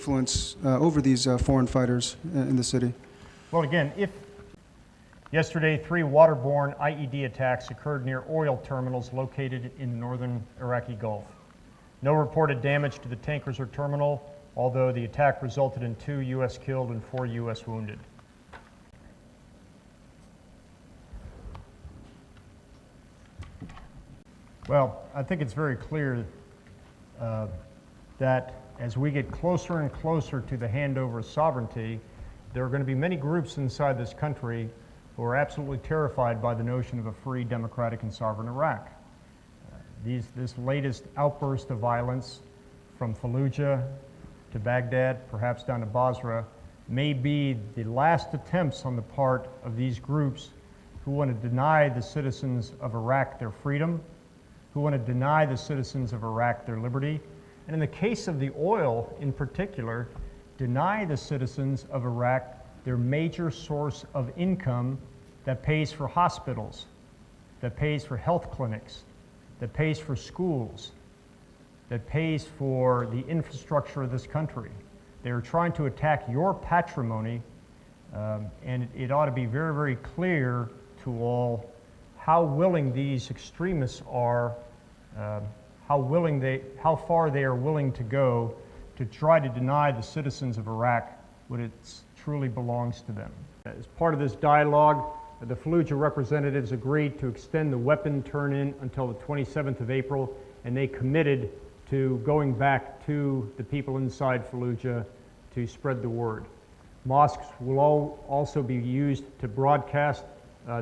influence over these foreign fighters in the city? Well, again, yesterday 3 water-borne IED attacks occurred near oil terminals located in the northern Iraqi Gulf. No reported damage to the tankers or terminal, although the attack resulted in 2 U.S. killed and 4 U.S. wounded. Well, I think it's very clear that as we get closer and closer to the handover of sovereignty, there are going to be many groups inside this country who are absolutely terrified by the notion of a free, democratic, and sovereign Iraq. This latest outburst of violence from Fallujah to Baghdad, perhaps down to Basra, may be the last attempts on the part of these groups who want to deny the citizens of Iraq their freedom, who want to deny the citizens of Iraq their liberty, and in the case of the oil in particular, deny the citizens of Iraq their major source of income that pays for hospitals, that pays for health clinics, that pays for schools, that pays for the infrastructure of this country. They are trying to attack your patrimony, and it ought to be very, very clear to all how willing these extremists are, how far they are willing to go to try to deny the citizens of Iraq what it truly belongs to them. As part of this dialogue, the Fallujah representatives agreed to extend the weapon turn-in until the 27th of April, and they committed to going back to the people inside Fallujah to spread the word. Mosques will also be used to broadcast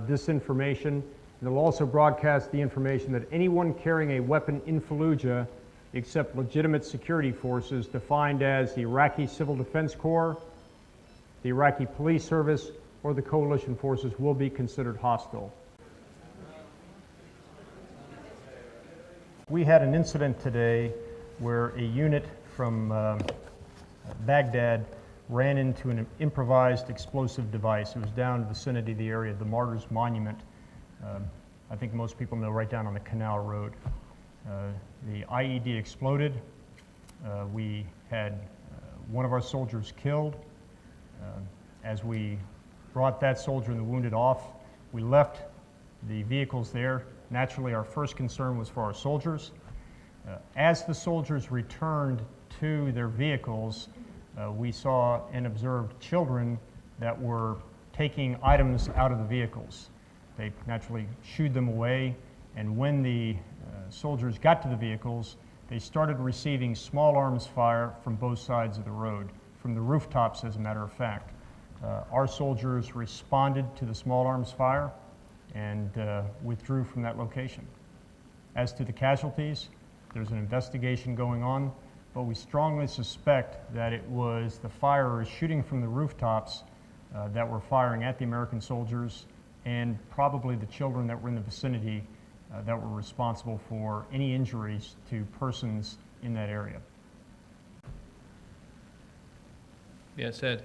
this information. And they'll also broadcast the information that anyone carrying a weapon in Fallujah, except legitimate security forces defined as the Iraqi Civil Defense Corps, the Iraqi Police Service, or the coalition forces, will be considered hostile. We had an incident today where a unit from Baghdad ran into an improvised explosive device. It was down in the vicinity of the area of the Martyrs Monument. I think most people know, right down on the Canal Road. The IED exploded. We had one of our soldiers killed. As we brought that soldier and the wounded off, we left the vehicles there. Naturally, our first concern was for our soldiers. As the soldiers returned to their vehicles, we saw and observed children that were taking items out of the vehicles. They naturally shooed them away, and when the soldiers got to the vehicles, they started receiving small arms fire from both sides of the road, from the rooftops, as a matter of fact. Our soldiers responded to the small arms fire and withdrew from that location. As to the casualties, there's an investigation going on, but we strongly suspect that it was the firers shooting from the rooftops that were firing at the American soldiers, and probably the children that were in the vicinity that were responsible for any injuries to persons in that area. Yes, Ed.